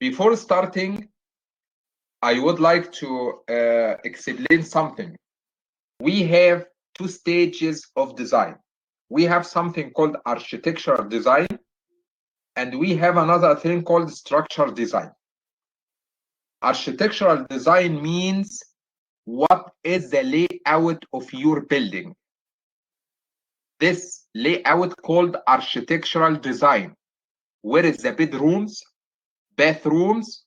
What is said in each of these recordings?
Before starting, I would like to explain something. We have two stages of design. We have something called architectural design, and we have another thing called structural design. Architectural design means what is the layout of your building. This layout called architectural design. Where is the bedrooms, bathrooms,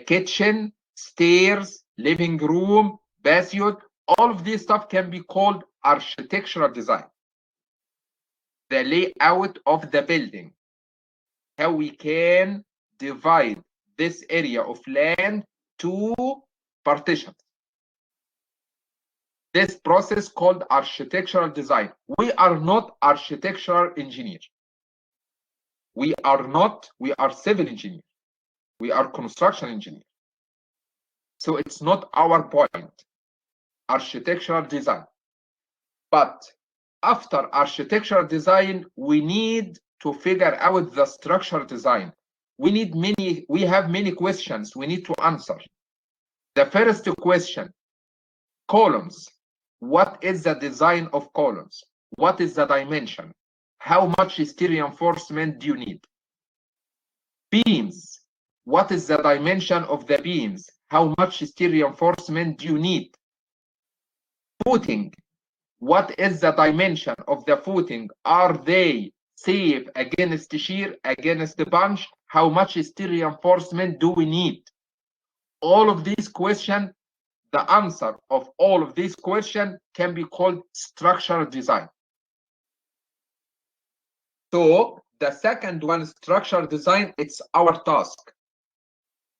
kitchen, stairs, living room, bathroom, all of this stuff can be called architectural design. The layout of the building, how we can divide this area of land to partitions. This process called architectural design. We are not architectural engineers. We are civil engineers. We are construction engineers. So it's not our point, architectural design. But after architectural design, we need to figure out the structural design. We have many questions we need to answer. The first question, columns. What is the design of columns? What is the dimension? How much steel reinforcement do you need? Beams. What is the dimension of the beams? How much steel reinforcement do you need? Footing. What is the dimension of the footing? Are they safe against shear, against the punch? How much steel reinforcement do we need? All of these questions, the answer of all of these questions can be called structural design. So the second one, structural design, it's our task.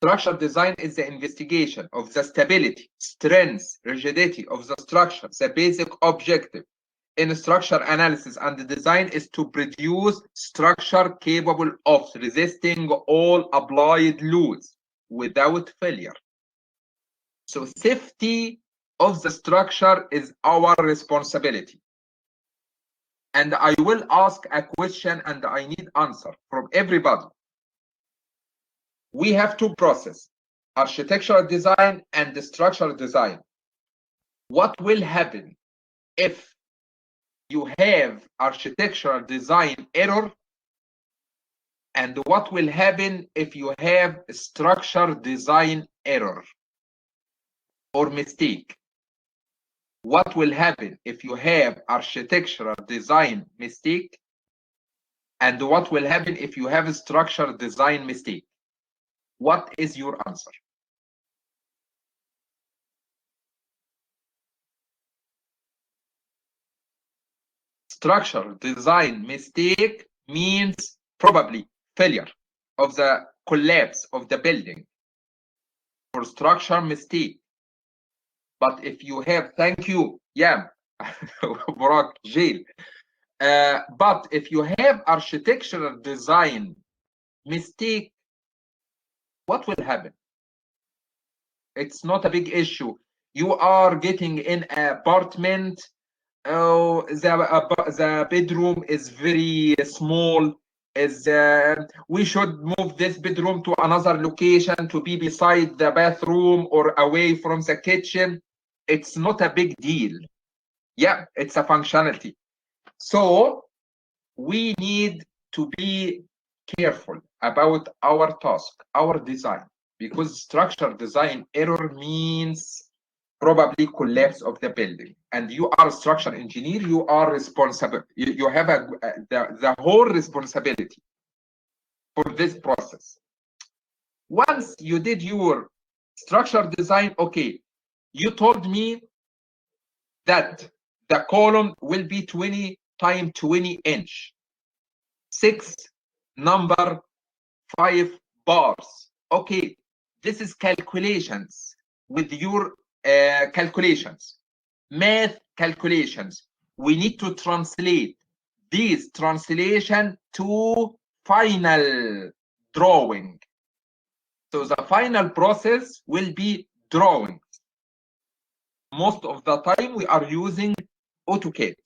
Structural design is the investigation of the stability, strength, rigidity of the structure. The basic objective in structure analysis and design is to produce structure capable of resisting all applied loads without failure. So safety of the structure is our responsibility. And I will ask a question and I need answer from everybody. We have two processes, architectural design and the structural design. What will happen if you have architectural design error? And what will happen if you have structural design error or mistake? What will happen if you have architectural design mistake? And what will happen if you have a structural design mistake? What is your answer? Structural design mistake means probably failure of the collapse of the building for structural mistake. But if you have, thank you, yeah, Burak, jail. But if you have architectural design mistake, what will happen? It's not a big issue. You are getting in an apartment. Oh, the bedroom is very small. We should move this bedroom to another location to be beside the bathroom or away from the kitchen. It's not a big deal. Yeah, it's a functionality. So we need to be careful about our task, our design, because structural design error means probably collapse of the building. And you are a structural engineer, you are responsible. You have the whole responsibility for this process. Once you did your structural design, okay, you told me that the column will be 20 times 20 inch, 6 number 5 bars. Okay, this is calculations with your calculations, math calculations. We need to translate these translation to final drawing. So the final process will be drawing. Most of the time we are using AutoCAD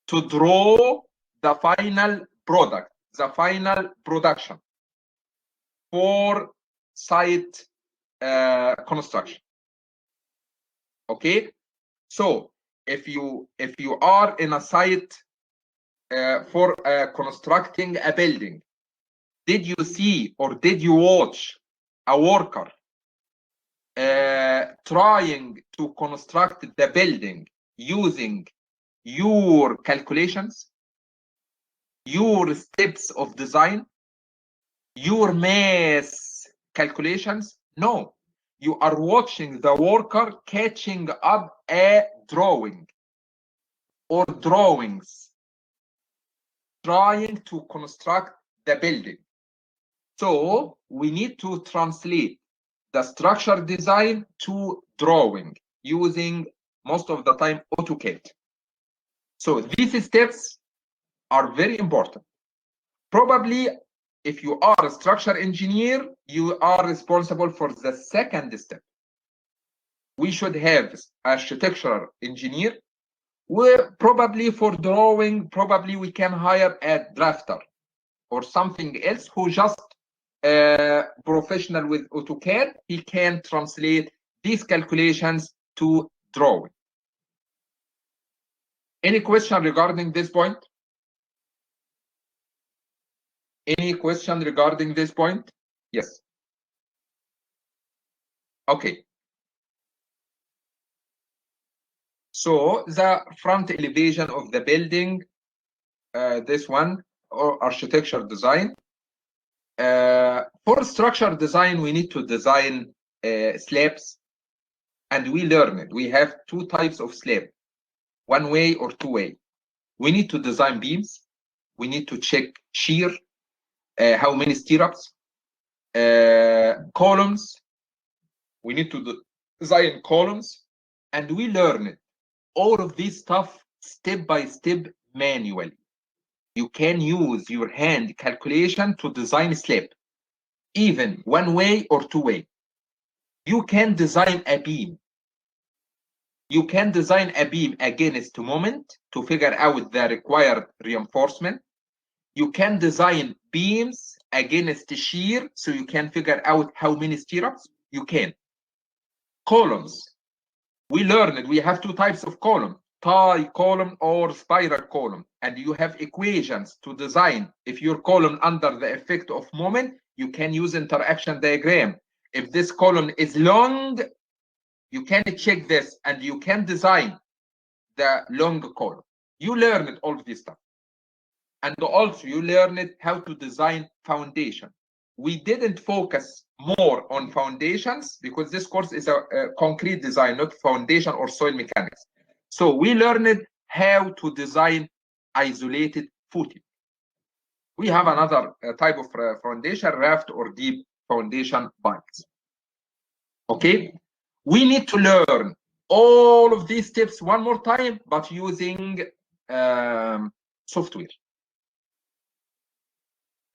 to draw the final product, the final production. for site construction. Okay, so if you are in a site for constructing a building, did you see or did you watch a worker trying to construct the building using your calculations, your steps of design, your mass calculations? No, you are watching the worker catching up a drawing or drawings, trying to construct the building. So we need to translate the structure design to drawing using most of the time AutoCAD. So these steps are very important. Probably if you are a structure engineer, you are responsible for the second step. We should have architectural engineer, where probably for drawing, probably we can hire a drafter or something else who just professional with AutoCAD. He can translate these calculations to drawing. Any question regarding this point? Any question regarding this point? Yes. Okay. So the front elevation of the building, this one, or architecture design. For structure design, we need to design slabs, and we learn it. We have two types of slab, one way or two way. We need to design beams. We need to check shear, how many stirrups, columns. We need to design columns, and we learn it. All of this stuff step by step manually. You can use your hand calculation to design slab, even one way or two way. You can design a beam. You can design a beam against moment to figure out the required reinforcement. You can design beams against shear, so you can figure out how many stirrups you can. Columns. We learned we have two types of column, tie column or spiral column, and you have equations to design. If your column under the effect of moment, you can use interaction diagram. If this column is long, you can check this and you can design the long column. You learned all of this stuff. And also you learned how to design foundation. We didn't focus more on foundations because this course is a concrete design, not foundation or soil mechanics. So we learned how to design isolated footing. We have another type of foundation, raft or deep foundation banks. Okay, we need to learn all of these steps one more time, but using software.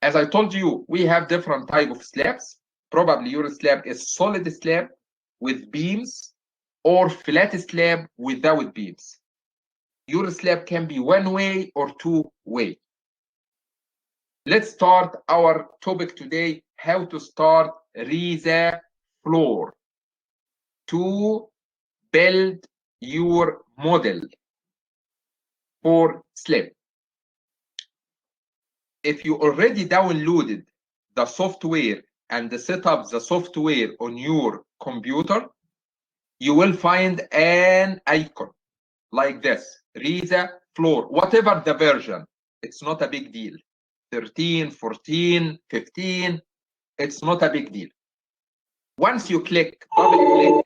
As I told you, we have different type of slabs. Probably your slab is solid slab with beams or flat slab without beams. Your slab can be one way or two way. Let's start our topic today, how to start RisaFloor to build your model for slab. If you already downloaded the software and set up the software on your computer, you will find an icon like this, RisaFloor, whatever the version. It's not a big deal. 13, 14, 15, it's not a big deal. Once you double click on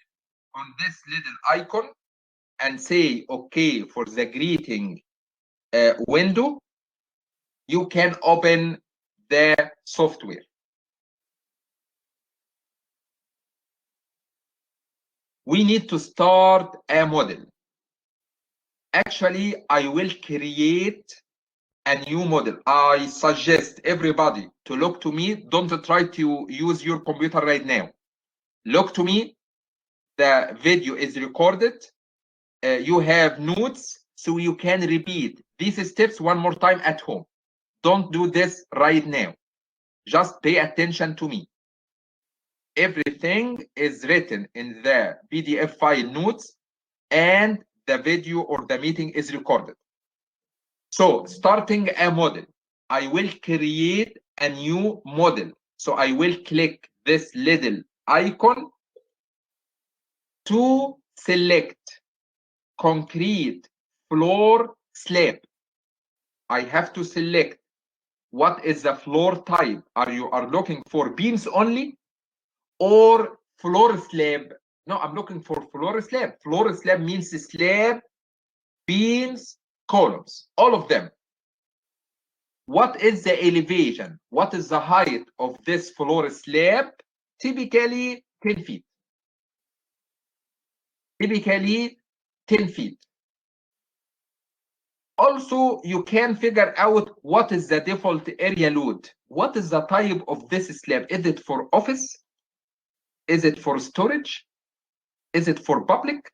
this little icon and say OK for the greeting window, you can open the software. We need to start a model. Actually, I will create a new model. I suggest everybody to look to me. Don't try to use your computer right now. Look to me. The video is recorded. You have notes, so you can repeat these steps one more time at home. Don't do this right now. Just pay attention to me. Everything is written in the PDF file notes, and the video or the meeting is recorded. So starting a model, I will create a new model. So I will click this little icon to select concrete floor slab. I have to select what is the floor type. Are you looking for beams only or floor slab? No, I'm looking for floor slab. Floor slab means slab, beams, columns, all of them. What is the elevation? What is the height of this floor slab? Typically 10 feet. Typically 10 feet. Also, you can figure out what is the default area load. What is the type of this slab? Is it for office? Is it for storage? Is it for public?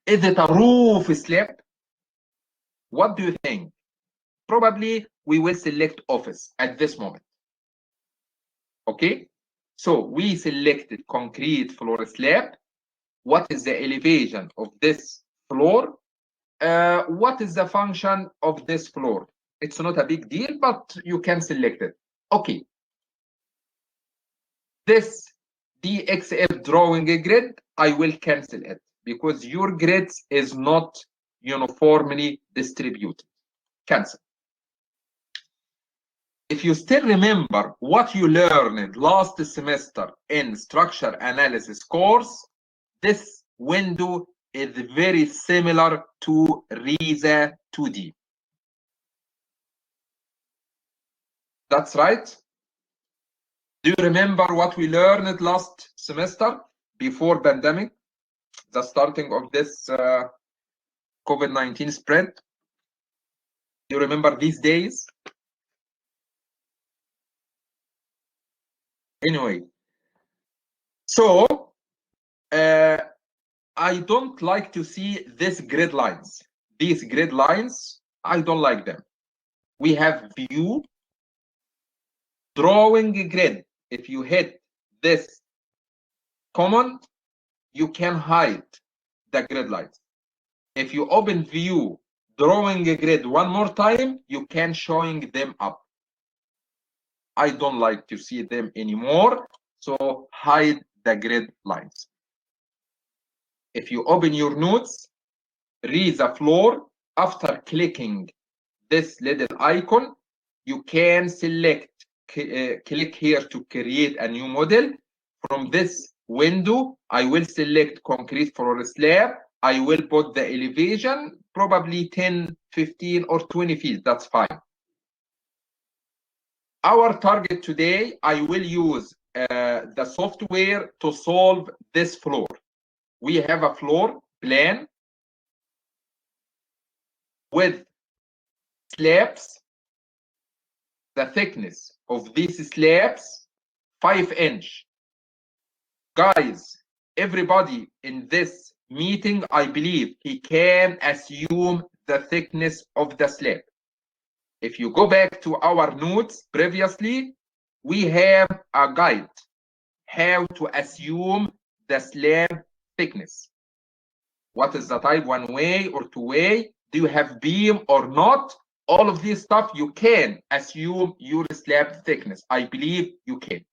Is it a roof slab? What do you think? Probably we will select office at this moment. Okay, so we selected concrete floor slab. What is the elevation of this floor? What is the function of this floor? It's not a big deal, but you can select it. Okay. This DXF drawing grid, I will cancel it because your grid is not uniformly distributed. Cancel. If you still remember what you learned last semester in structure analysis course, this window is very similar to RISA 2D. That's right. Do you remember what we learned last semester before pandemic, the starting of this COVID-19 spread? Do you remember these days? Anyway, so I don't like to see these grid lines. These grid lines, I don't like them. We have view, drawing grid. If you hit this command, you can hide the grid lines. If you open view, drawing a grid one more time, you can showing them up. I don't like to see them anymore, so hide the grid lines. If you open your notes, RisaFloor, after clicking this little icon, you can select, click here to create a new model. From this window, I will select concrete floor slab. I will put the elevation, probably 10, 15, or 20 feet. That's fine. Our target today, I will use the software to solve this floor. We have a floor plan with slabs. The thickness of these slabs, 5 inch. Guys, everybody in this meeting, I believe he can assume the thickness of the slab. If you go back to our notes previously, we have a guide how to assume the slab thickness. What is the type, one way or two way? Do you have beam or not? All of this stuff you can assume your slab thickness. I believe you can.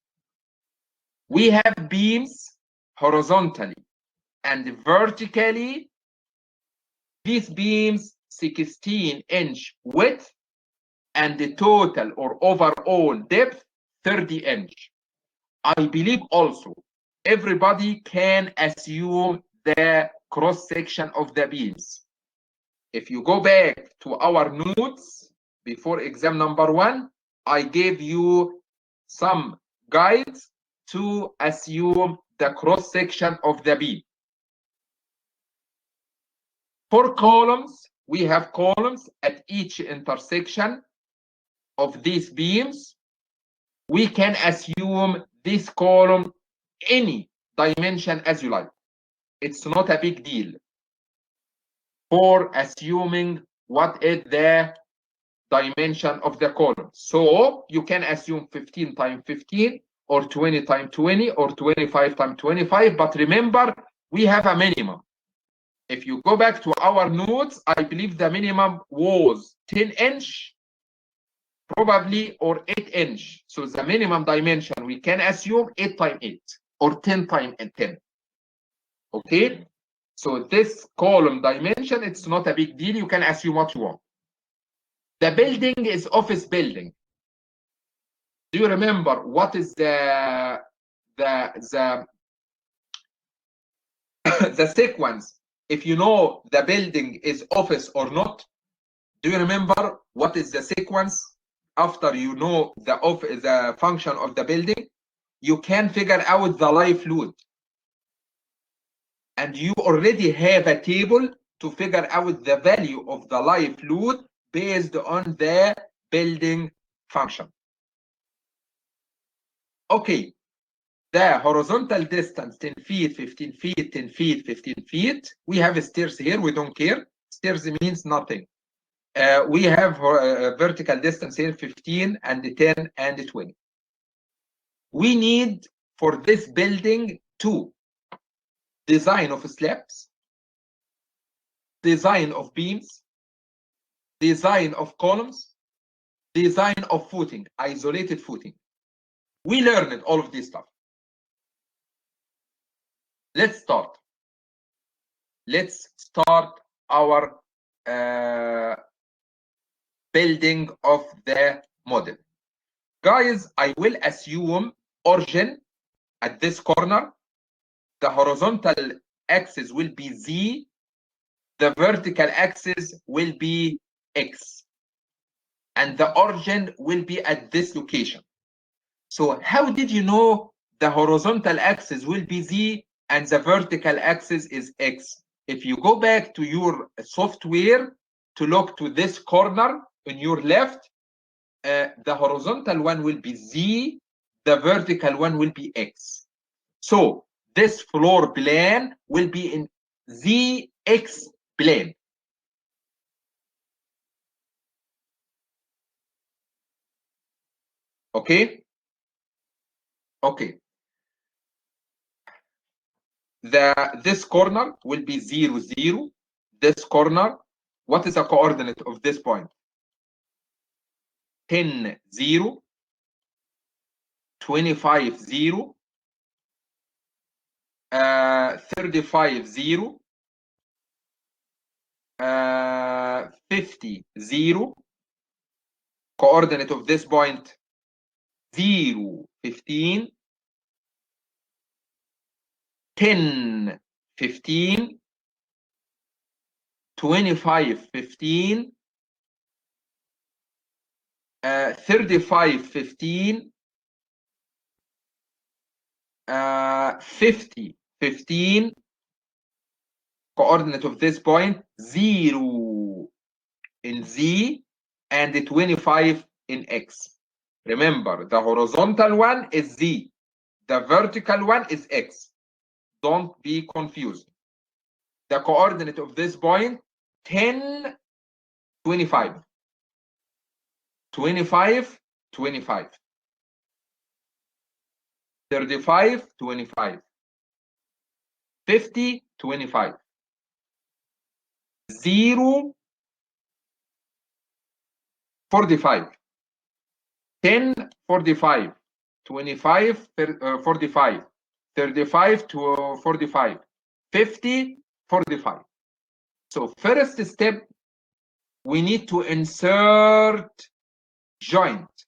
We have beams horizontally and vertically. These beams 16 inch width and the total or overall depth 30 inch. I believe also everybody can assume the cross section of the beams. If you go back to our notes before exam number 1, I gave you some guides to assume the cross section of the beam. For columns, we have columns at each intersection of these beams. We can assume this column any dimension as you like. It's not a big deal for assuming what is the dimension of the column. So you can assume 15 times 15 or 20 times 20, or 25 times 25. But remember, we have a minimum. If you go back to our notes, I believe the minimum was 10 inch, probably, or 8 inch. So the minimum dimension, we can assume 8 times 8, or 10 times 10. Okay? So this column dimension, it's not a big deal. You can assume what you want. The building is office building. Do you remember what is the the sequence? If you know the building is office or not, do you remember what is the sequence after you know the function of the building? You can figure out the live load. And you already have a table to figure out the value of the live load based on the building function. Okay, the horizontal distance 10 feet, 15 feet, 10 feet, 15 feet. We have stairs here, we don't care. Stairs means nothing. We have vertical distance here 15 and 10 and 20. We need for this building two: design of slabs, design of beams, design of columns, design of footing, isolated footing. We learned all of this stuff. Let's start. Let's start our building of the model. Guys, I will assume origin at this corner. The horizontal axis will be Z. The vertical axis will be X. And the origin will be at this location. So how did you know the horizontal axis will be Z and the vertical axis is X? If you go back to your software to look to this corner on your left, the horizontal one will be Z, the vertical one will be X. So this floor plan will be in ZX plane. Okay? Okay. This corner will be 0, 0. This corner, what is the coordinate of this point? 10, 0, 25, 0, 35, 0, 50, 0. Coordinate of this point 0, 15, 10, 15, 25, 15, 35, 15, 50, 15. Coordinate of this point 0 in Z and 25 in X. Remember, the horizontal one is Z, the vertical one is X. Don't be confused. The coordinate of this point 10, 25, 25, 25, 35, 25, 50, 25, 0, 45, 10, 45, 25, 45, 35 to 45, 50, 45. So first step, we need to insert joint.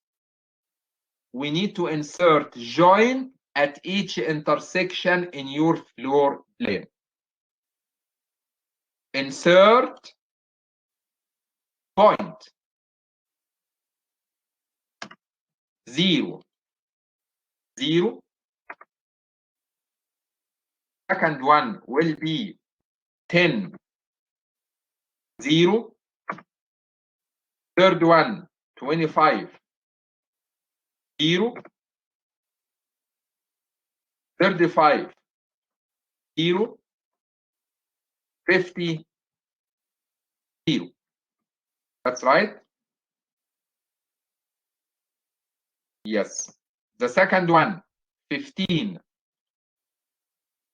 We need to insert joint at each intersection in your floor plan. Insert point 0, 0. Second one will be 10, 0. Third one 25, 0. 35, 0. 50, 0. That's right. Yes. The second one 15,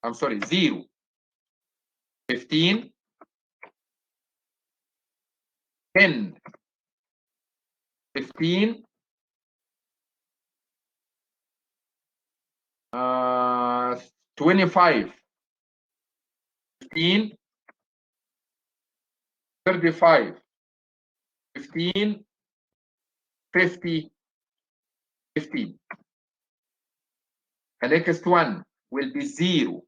I'm sorry, 0, 15, 10, 15, 25, 15, 35, 15, 50, 15. The next one will be 0,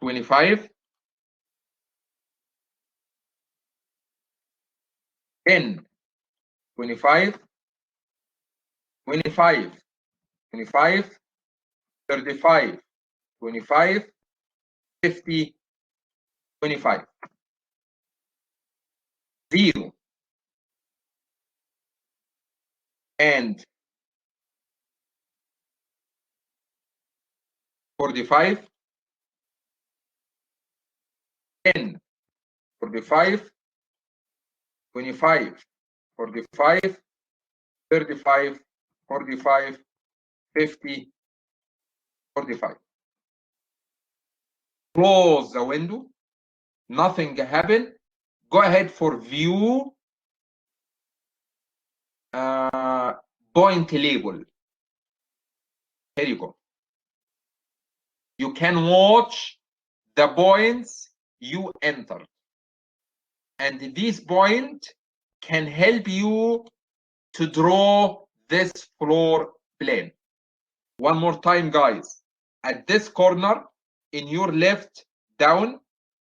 25, 10, 25, 25, 25, 35, 25, 50, 25. 0 and 45, 10, 45, 25, 45, 35, 45, 50, 45. Close the window. Nothing happened. Go ahead for view point label. Here you go. You can watch the points you entered. And this point can help you to draw this floor plan. One more time, guys. At this corner, in your left down,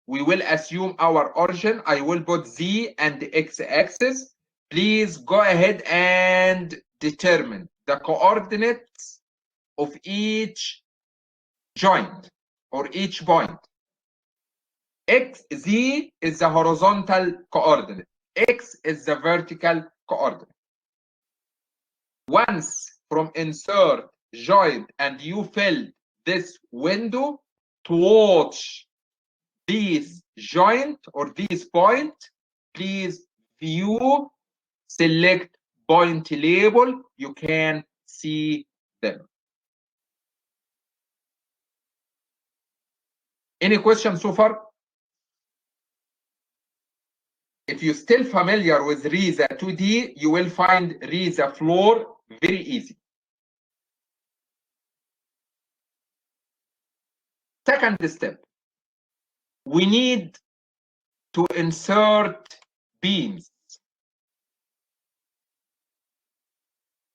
we will assume our origin. I will put Z and the X-axis. Please go ahead and determine the coordinates of each joint or each point. Z is the horizontal coordinate. X is the vertical coordinate. Once from insert joint and you fill this window to watch this joint or this point, please view, select point label. You can see them. Any questions so far? If you're still familiar with Risa 2D, you will find RisaFloor very easy. Second step, we need to insert beams.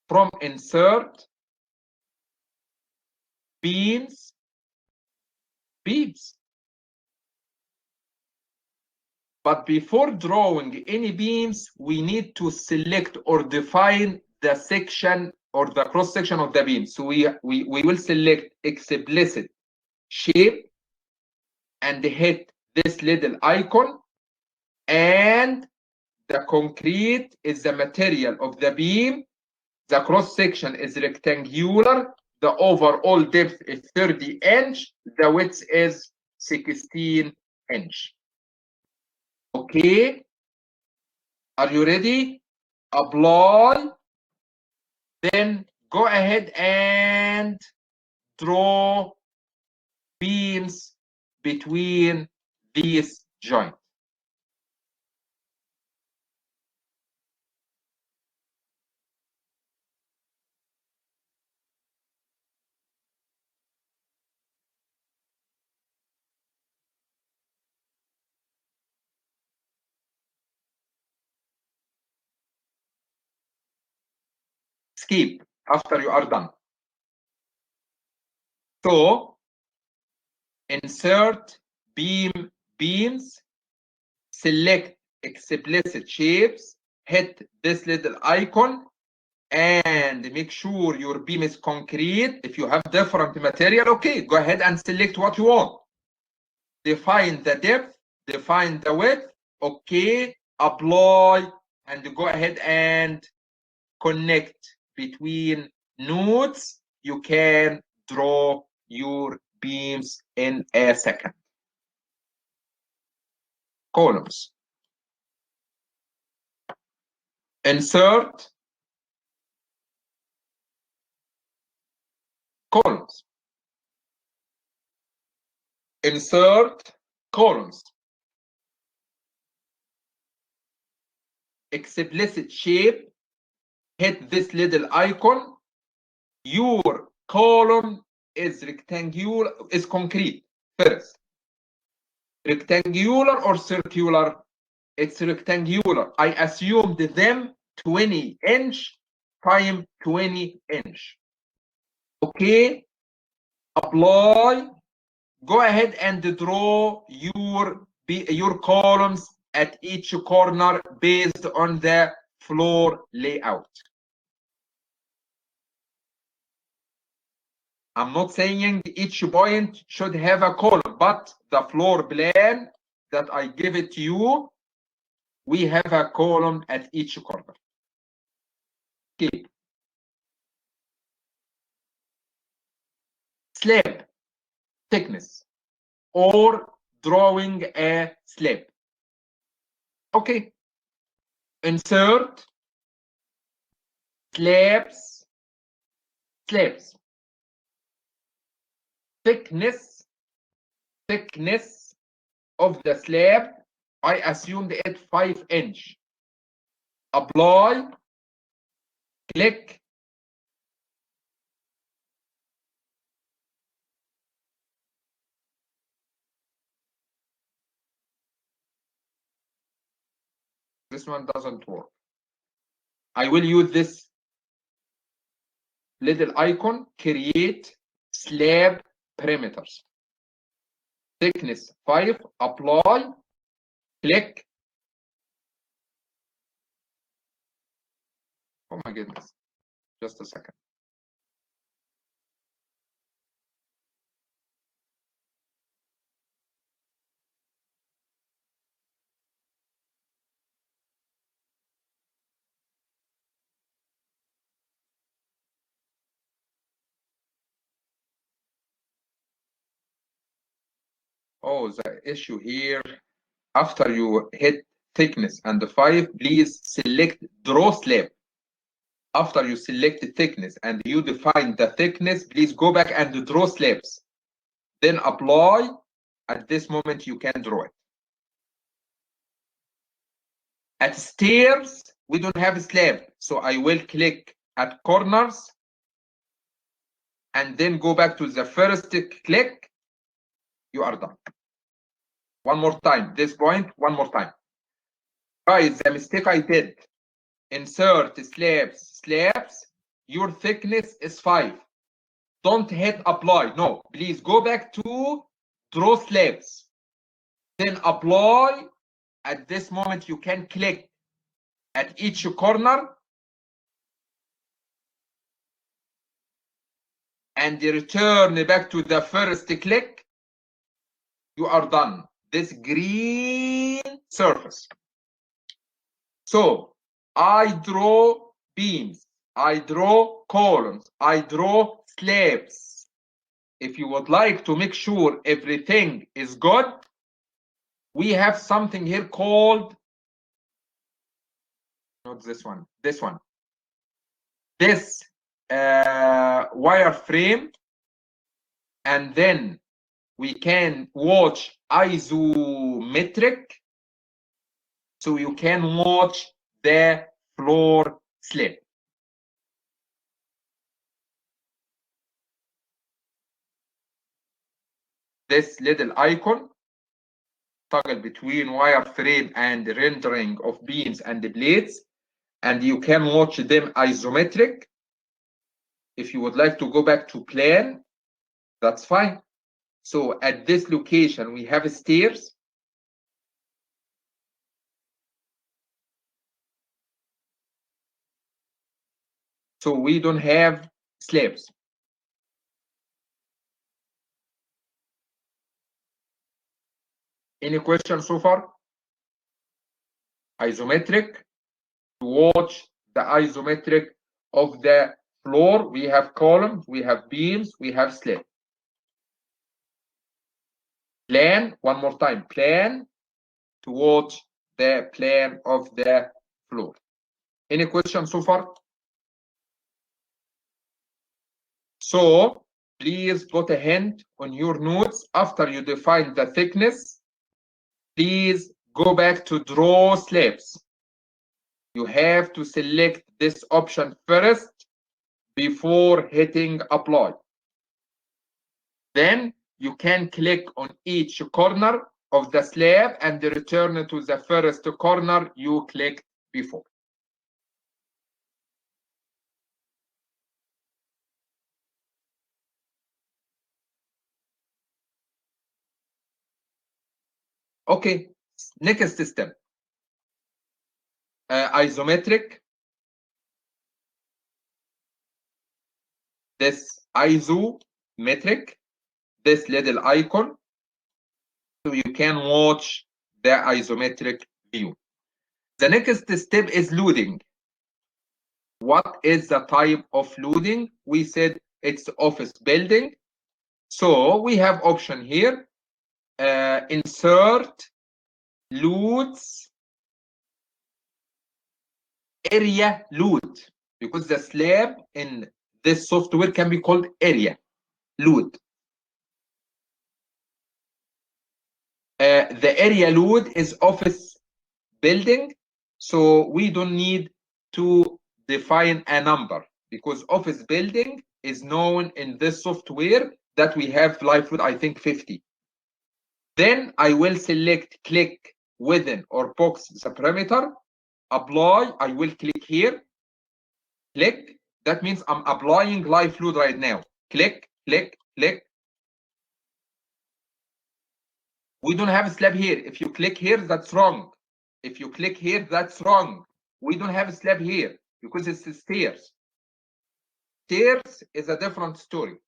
From insert, beams. But before drawing any beams, we need to select or define the section or the cross section of the beam. So we will select explicit shape and hit this little icon, and the concrete is the material of the beam. The cross section is rectangular. The overall depth is 30 inch. The width is 16 inch. Okay, are you ready? Apply. Then go ahead and draw beams between these joints. Skip after you are done. So insert beams, select explicit shapes, hit this little icon, and make sure your beam is concrete. If you have different material, okay, go ahead and select what you want. Define the depth, define the width, okay, apply, and go ahead and connect between nodes. You can draw your beams in a second. Columns. Insert columns. insert columns. Explicit shape, hit this little icon. Your column is rectangular, is concrete first. Rectangular or circular? It's rectangular. I assumed them 20 inch times 20 inch. Okay, apply. Go ahead and draw your columns at each corner based on the floor layout. I'm not saying each point should have a column, but the floor plan that I give it to you, we have a column at each corner. Okay. Slab thickness or drawing a slab. Okay. Insert slabs. Thickness of the slab, I assumed it 5 inch. Apply, click. This one doesn't work. I will use this little icon, create slab parameters. Thickness 5, apply, click. Oh my goodness, just a second. Oh, the issue here, after you hit thickness and the 5, please select draw slab. After you select the thickness and you define the thickness, please go back and draw slabs. Then apply. At this moment, you can draw it. At stairs, we don't have a slab. So I will click at corners and then go back to the first click. You are done. One more time, this point, one more time. Guys, the mistake I did, insert slabs, your thickness is 5. Don't hit apply, no, please go back to draw slabs. Then apply. At this moment, you can click at each corner and return back to the first click. You are done. This green surface. So I draw beams, I draw columns, I draw slabs. If you would like to make sure everything is good, we have something here called, not this one, this one. This wireframe, and then we can watch isometric, so you can watch the floor slab. This little icon, toggle between wireframe and rendering of beams and the blades, and you can watch them isometric. If you would like to go back to plan, that's fine. So at this location, we have stairs. So we don't have slabs. Any questions so far? Isometric. To watch the isometric of the floor, we have columns, we have beams, we have slab. Plan, one more time, plan to watch the plan of the floor. Any questions so far? So please put a hint on your notes. After you define the thickness, please go back to draw slabs. You have to select this option first before hitting apply. Then you can click on each corner of the slab and return to the first corner you clicked before. Okay, next step. Isometric. This isometric, this little icon, so you can watch the isometric view. The next step is loading. What is the type of loading? We said it's office building. So we have option here, insert loads, area load, because the slab in this software can be called area load. The area load is office building, so we don't need to define a number because office building is known in this software that we have live load, I think 50. Then I will select click within or box the parameter, apply. I will click here, click. That means I'm applying live load right now. Click, click, click. We don't have a slab here. If you click here, that's wrong. If you click here, that's wrong. We don't have a slab here because it's the stairs. Stairs is a different story.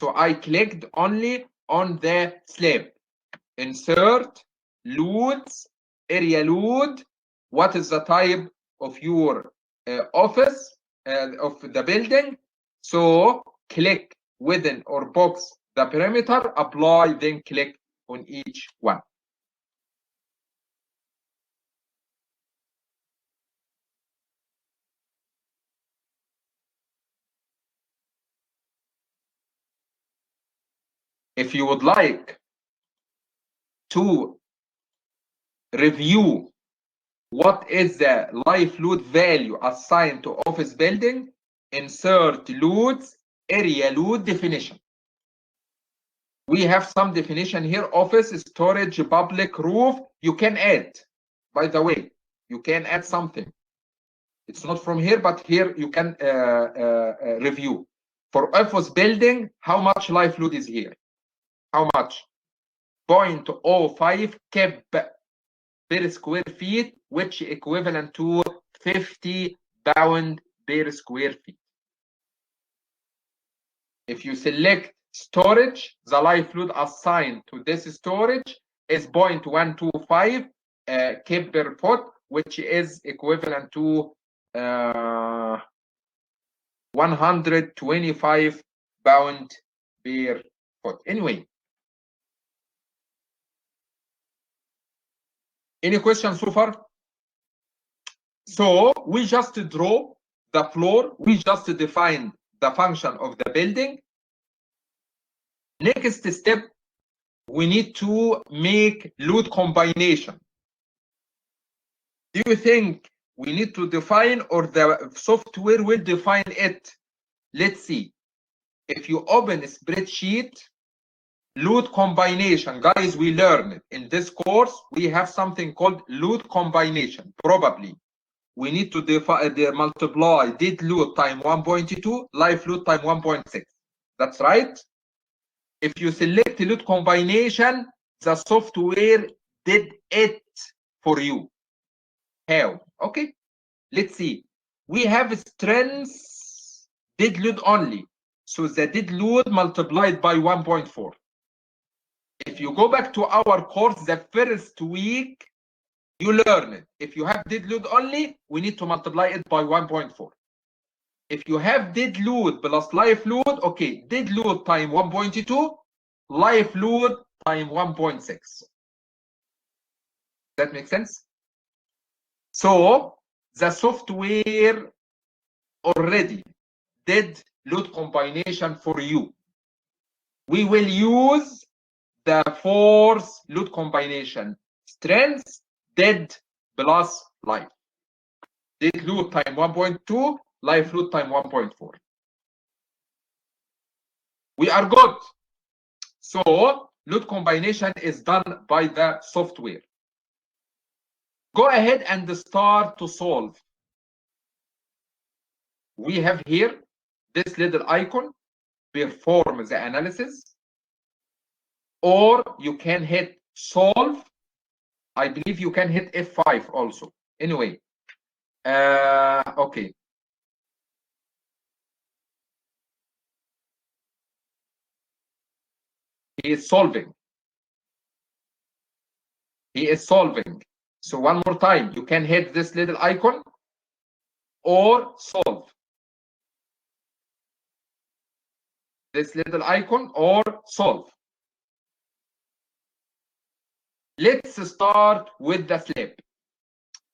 So I clicked only on the slab. Insert, loads, area load. What is the type of your office, of the building? So click within or box the parameter, apply, then click on each one. If you would like to review what is the live load value assigned to office building, insert loads, area load definition. We have some definition here: office, storage, public, roof. You can add, by the way, you can add something. It's not from here, but here you can review. For office building, how much live load is here? How much? 0.05 kb per square feet, which equivalent to 50 pound per square feet. If you select storage, the live load assigned to this storage is 0.125 kb per foot, which is equivalent to 125 pound per foot. Anyway, any questions so far? So we just draw the floor, we just define the function of the building. Next step, we need to make load combination. Do you think we need to define or the software will define it? Let's see. If you open a spreadsheet, load combination, guys, we learned in this course, we have something called load combination. Probably we need to define the multiply dead load time 1.2, live load time 1.6. That's right. If you select load combination, the software did it for you. How? Okay, let's see. We have strengths dead load only. So the dead load multiplied by 1.4. If you go back to our course, the first week, you learn it. If you have dead load only, we need to multiply it by 1.4. If you have dead load plus live load, okay, dead load time 1.2, live load time 1.6. That makes sense? So the software already did load combination for you. We will use the force load combination, strength, dead plus life. Dead load time 1.2, life load time 1.4. We are good. So load combination is done by the software. Go ahead and start to solve. We have here this little icon, perform the analysis, or you can hit solve. I believe you can hit F5 also. Anyway, okay. He is solving. He is solving. So one more time, you can hit this little icon or solve. This little icon or solve. Let's start with the slab.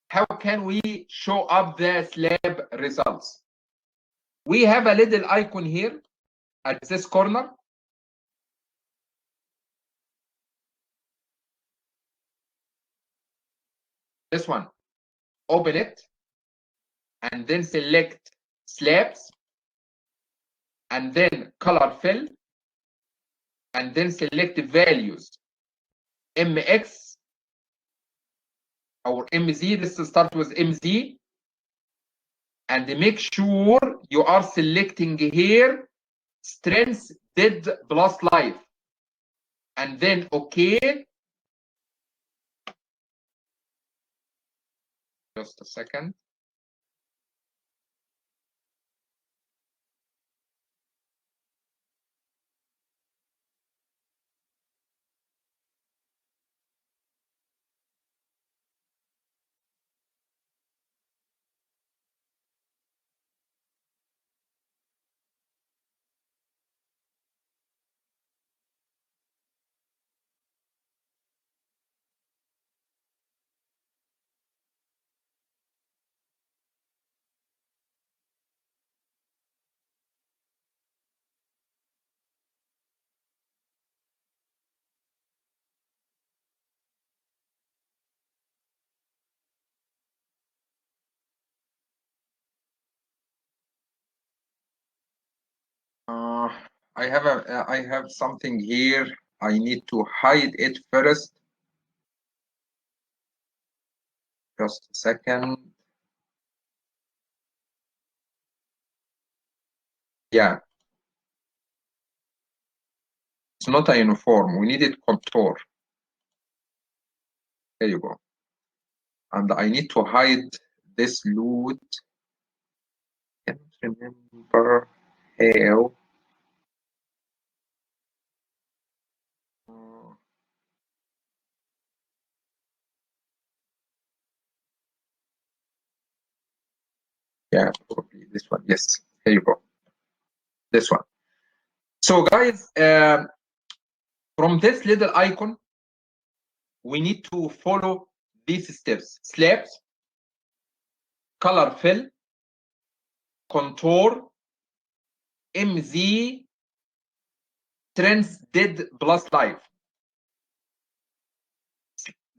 How can we show up the slab results? We have a little icon here at this corner. This one. Open it and then select slabs and then color fill and then select values MX or MZ. Let's start with MZ and make sure you are selecting here strength dead plus life and then okay. Just a second. I have something here. I need to hide it first. Just a second. Yeah. It's not a uniform. We needed contour. There you go. And I need to hide this load. Can't remember how. Yeah, probably this one. Yes, here you go. This one. So guys, from this little icon, we need to follow these steps: slabs, color fill, contour, MZ, strength dead plus life.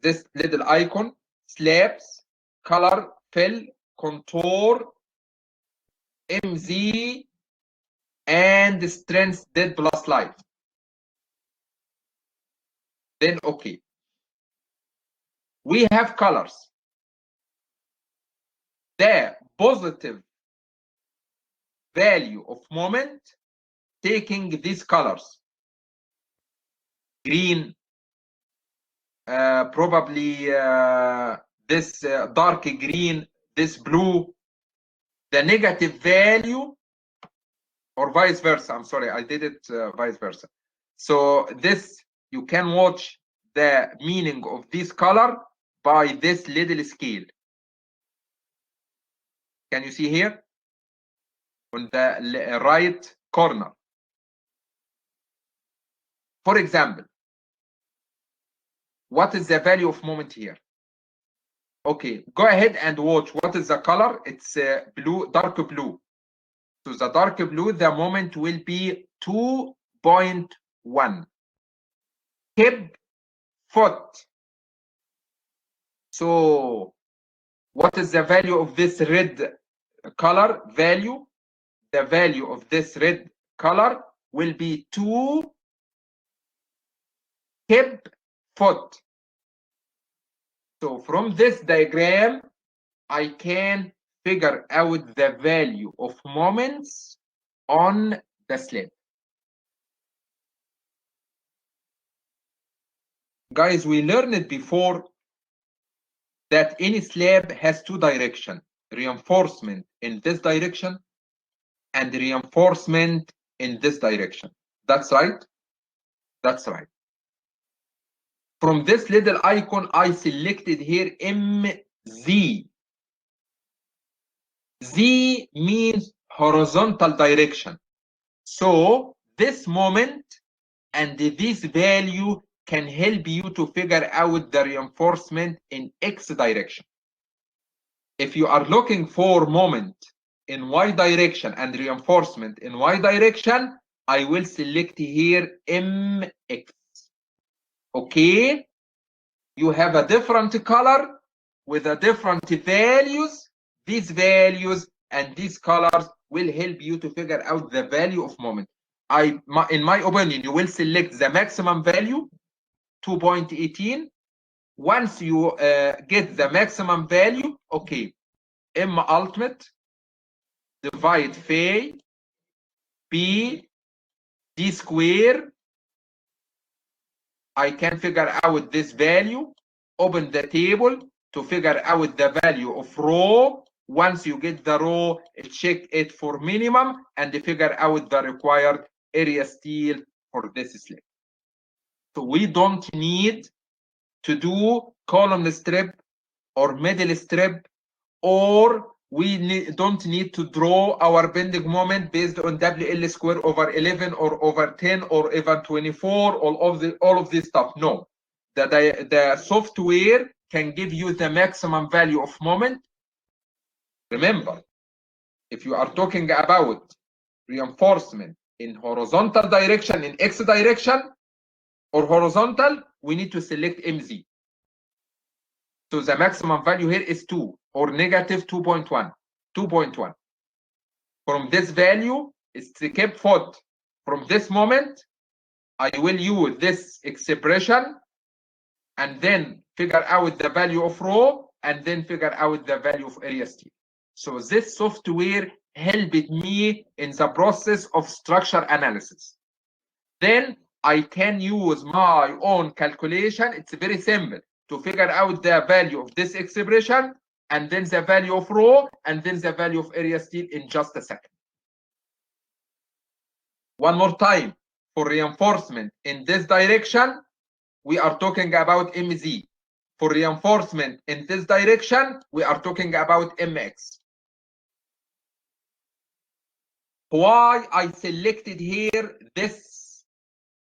This little icon, slabs, color fill, contour, MZ, and strength dead plus life. Then okay. We have colors. The positive value of moment taking these colors. Green, probably this dark green, this blue. The negative value, or vice versa. I'm sorry, I did it vice versa. So this, you can watch the meaning of this color by this little scale. Can you see here? On the right corner. For example, what is the value of moment here? Okay, go ahead and watch. What is the color? It's blue, dark blue. So the dark blue, the moment will be 2.1 kib foot. So what is the value of this red color value? The value of this red color will be 2 kib foot. So from this diagram, I can figure out the value of moments on the slab. Guys, we learned it before that any slab has two directions, reinforcement in this direction and reinforcement in this direction. That's right? That's right. From this little icon, I selected here MZ. Z means horizontal direction. So this moment and this value can help you to figure out the reinforcement in X direction. If you are looking for moment in Y direction and reinforcement in Y direction, I will select here MX. Okay, you have a different color with a different values. These values and these colors will help you to figure out the value of moment. In my opinion, you will select the maximum value, 2.18. Once you get the maximum value, okay, M ultimate divide phi b d square. I can figure out this value, open the table to figure out the value of rho. Once you get the rho, check it for minimum and figure out the required area steel for this slab. So we don't need to do column strip or middle strip, or we don't need to draw our bending moment based on WL square over 11 or over 10 or even 24, all of this stuff. No, the software can give you the maximum value of moment. Remember, if you are talking about reinforcement in horizontal direction, in X direction or horizontal, we need to select MZ. So the maximum value here is 2 or negative 2.1. 2.1. From this value, it's kept foot. From this moment, I will use this expression and then figure out the value of rho and then figure out the value of area steel. So this software helped me in the process of structure analysis. Then I can use my own calculation. It's very simple to figure out the value of this expression and then the value of rho and then the value of area steel in just a second. One more time, for reinforcement in this direction, we are talking about MZ. For reinforcement in this direction, we are talking about MX. Why I selected here this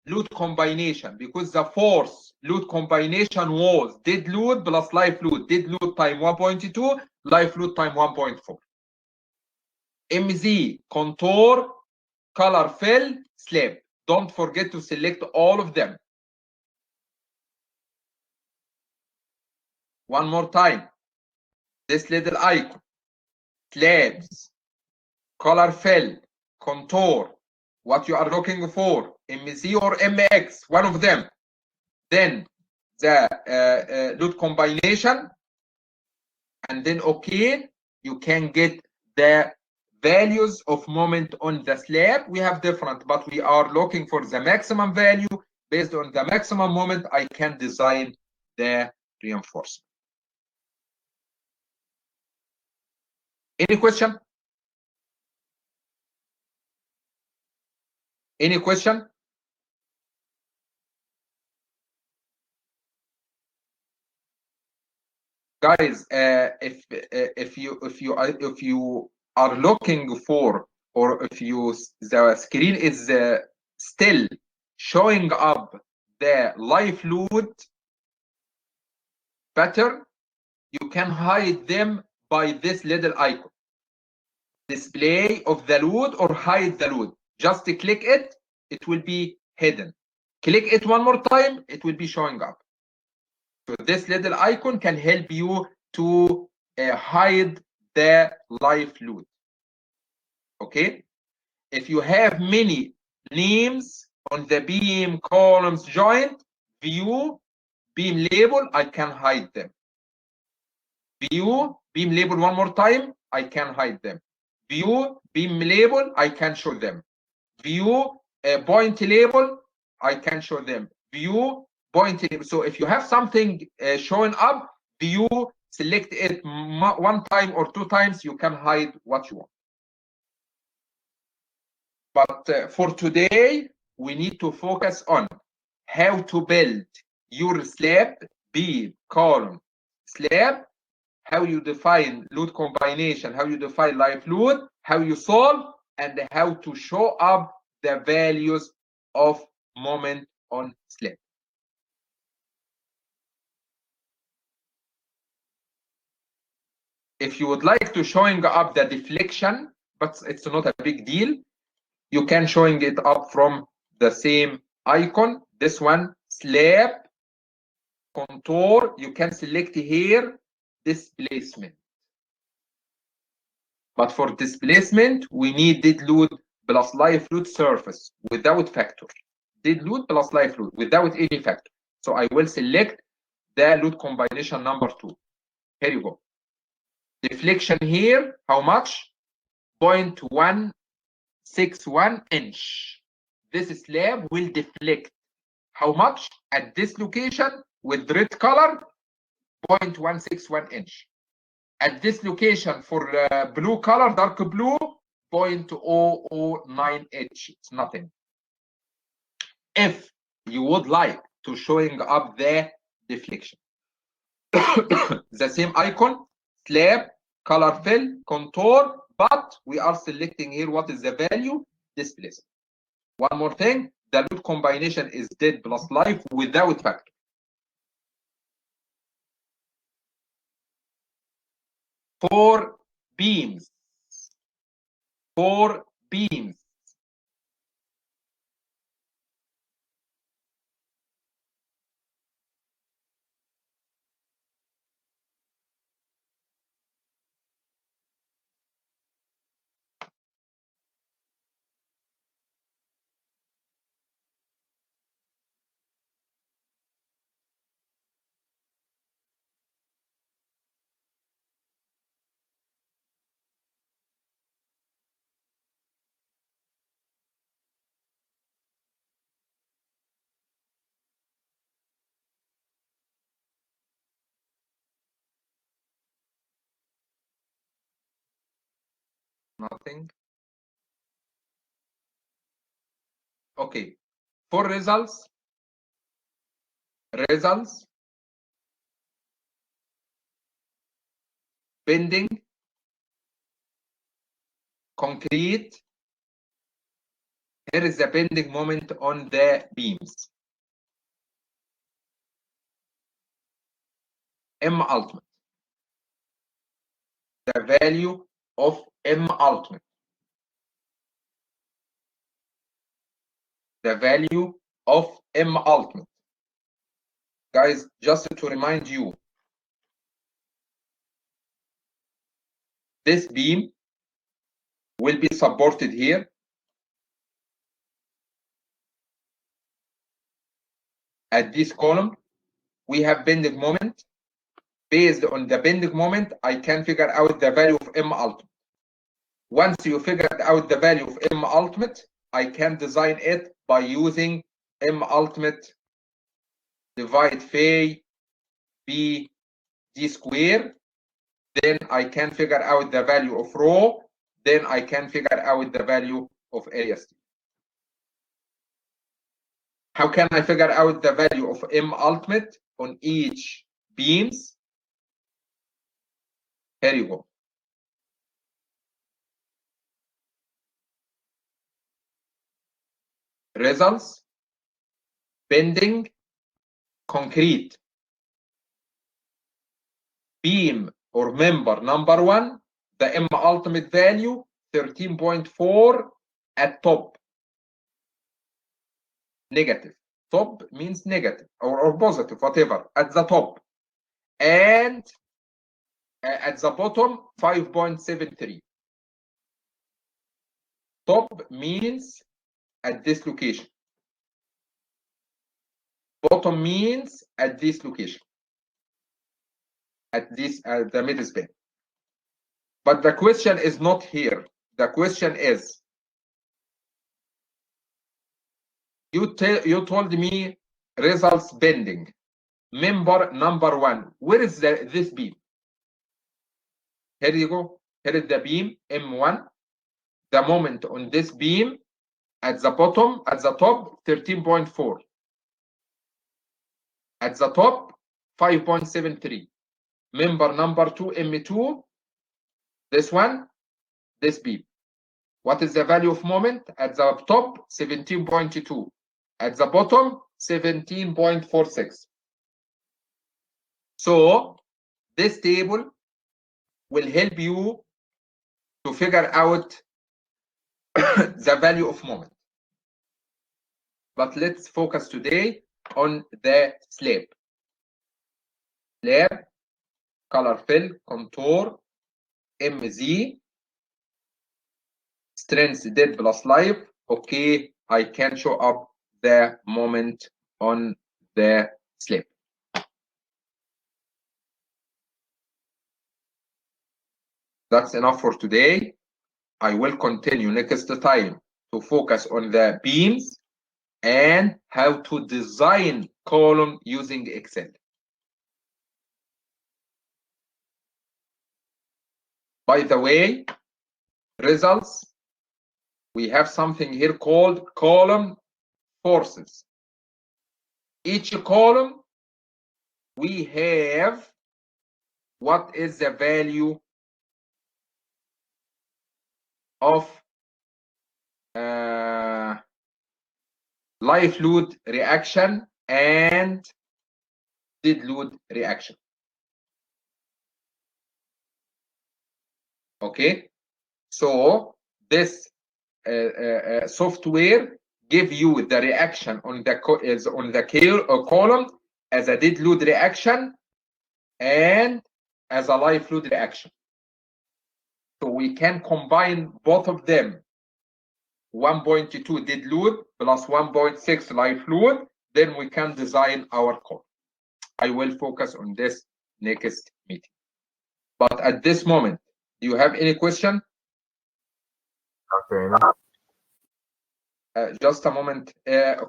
load combination? Because the force load combination was dead load plus live load. Dead load time 1.2, live load time 1.4. MZ, contour, color fill, slab. Don't forget to select all of them. One more time. This little icon. Slabs, color fill, contour. What you are looking for, MZ or MX, one of them. Then the load combination. And then, okay, you can get the values of moment on the slab. We have different, but we are looking for the maximum value. Based on the maximum moment, I can design the reinforcement. Any question? Any question? Guys, if you are looking for, or if the screen is still showing up the live load pattern, you can hide them by this little icon. display of the load or hide the load. Just click it, it will be hidden. Click it one more time, it will be showing up. So this little icon can help you to hide the live load. Okay? If you have many names on the beam, columns, joint, view, beam label, I can hide them. View, beam label one more time, I can hide them. View, beam label, I can show them. View, point label, I can show them. View, point label. So if you have something showing up, view, select it one time or two times, you can hide what you want. But for today, we need to focus on how to build your slab, beam, column, slab, how you define load combination, how you define live load, how you solve, and how to show up the values of moment on slab. If you would like to showing up the deflection, but it's not a big deal, you can showing it up from the same icon. This one, slab, contour, you can select here displacement. But for displacement, we need dead load plus live load surface without factor. Dead load plus live load without any factor. So I will select the load combination number 2. Here you go. Deflection here, how much? 0.161 inch. This slab will deflect. How much? At this location with red color, 0.161 inch. At this location for blue color, dark blue, 0.009 inch. It's nothing. If you would like to showing up the deflection, the same icon, slab, color fill, contour, but we are selecting here what is the value, displacement. One more thing, the load combination is dead plus live without factor. Four beams. Nothing. Okay. For results, bending, concrete. Here is the bending moment on the beams. M ultimate. The value of M ultimate. The value of M ultimate. Guys, just to remind you, this beam will be supported here. At this column, we have bending moment. Based on the bending moment, I can figure out the value of M ultimate. Once you figured out the value of M ultimate, I can design it by using M ultimate divide phi b d square. Then I can figure out the value of rho. Then I can figure out the value of AST. How can I figure out the value of M ultimate on each beams? Here you go. Results, bending, concrete. Beam or member number 1, the M ultimate value 13.4 at top. Negative. Top means negative or positive, whatever, at the top. And at the bottom, 5.73. Top means at this location. Bottom means at this location. At the middle span. But the question is not here. The question is, you told me results bending. Member number 1. Where is this beam? Here you go. Here is the beam M1. The moment on this beam at the bottom, at the top, 13.4. At the top, 5.73. Member number 2, M2. This one, this beam. What is the value of moment? At the top, 17.2. At the bottom, 17.46. So this table will help you to figure out the value of moment. But let's focus today on the slab. Slab, color fill, contour, MZ, strength dead plus life. Okay, I can show up the moment on the slab. That's enough for today. I will continue next time to focus on the beams and how to design column using Excel. By the way, results, we have something here called column forces. Each column, we have what is the value of live load reaction and dead load reaction. Okay, so this software give you the reaction on the column as a dead load reaction and as a live load reaction. So we can combine both of them, 1.2 dead load plus 1.6 live load, then we can design our column. I will focus on this next meeting. But at this moment, do you have any question? Dr. Amy? Just a moment.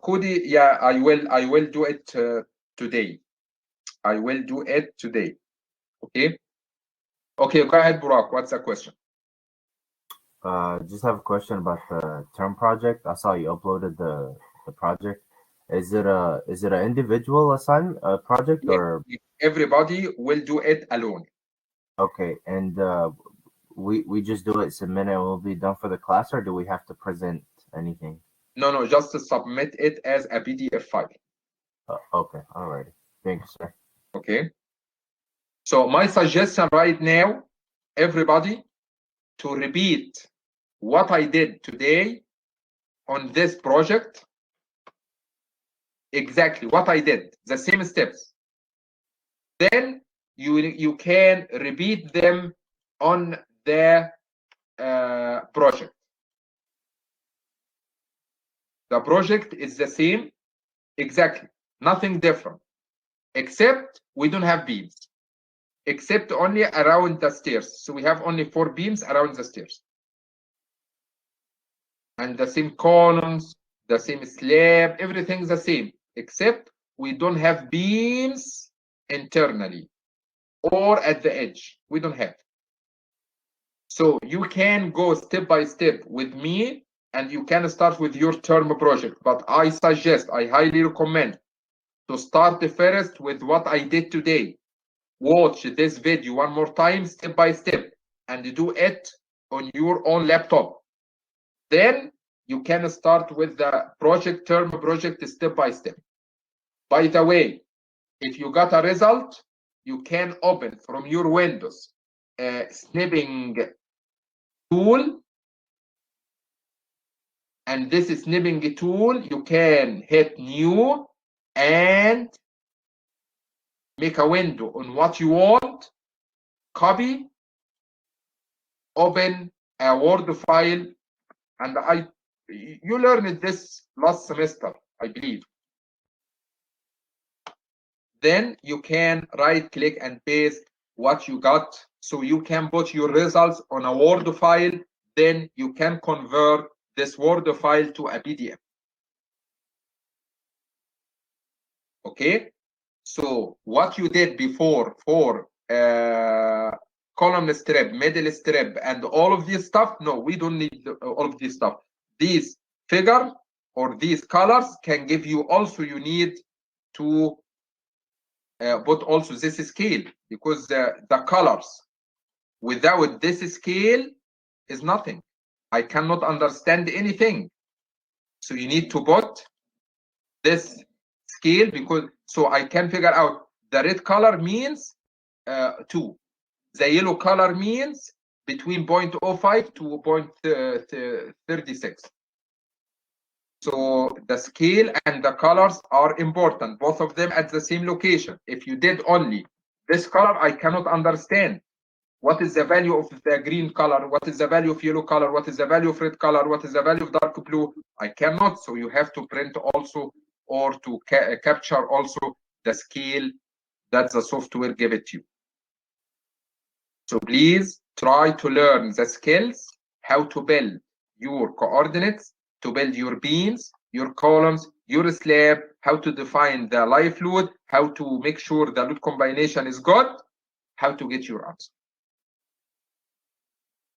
Cody, yeah, I will do it today. I will do it today. Okay. Okay, go ahead, Burak. What's the question? Just have a question about the term project. I saw you uploaded the project. Is it an individual assignment project, or everybody will do it alone? Okay, and we just do it, submit it, will be done for the class, or do we have to present anything? No, just to submit it as a PDF file. Okay, all right. Thanks, sir. Okay. So my suggestion right now, everybody, to repeat what I did today on this project. Exactly what I did, the same steps. Then you can repeat them on the project. The project is the same, exactly, nothing different, except we don't have beams, except only around the stairs. So we have only 4 beams around the stairs. And the same columns, the same slab, everything's the same, except we don't have beams internally or at the edge. We don't have. So you can go step by step with me, and you can start with your term project. But I suggest, I highly recommend to start first with what I did today. Watch this video one more time, step by step, and do it on your own laptop. Then you can start with the term project step by step. By the way, if you got a result, you can open from your Windows snipping tool and this snipping tool, you can hit new and make a window on what you want, copy, open a Word file, and you learned this last semester, I believe. Then you can right click and paste what you got, so you can put your results on a Word file. Then you can convert this Word file to a PDF. Okay, so what you did before for column strip, middle strip, and all of this stuff, no, we don't need all of this stuff. These figure or these colors can give you also, you need to put also this scale, because the colors without this scale is nothing. I cannot understand anything. So you need to put this scale, because so I can figure out the red color means 2. The yellow color means between 0.05 to 0.36. So the scale and the colors are important, both of them at the same location. If you did only this color, I cannot understand what is the value of the green color, what is the value of yellow color, what is the value of red color, what is the value of dark blue. I cannot. So you have to print also, or to capture also the scale that the software give it to you. So please try to learn the skills, how to build your coordinates, to build your beams, your columns, your slab, how to define the live load, how to make sure the load combination is good, how to get your answer.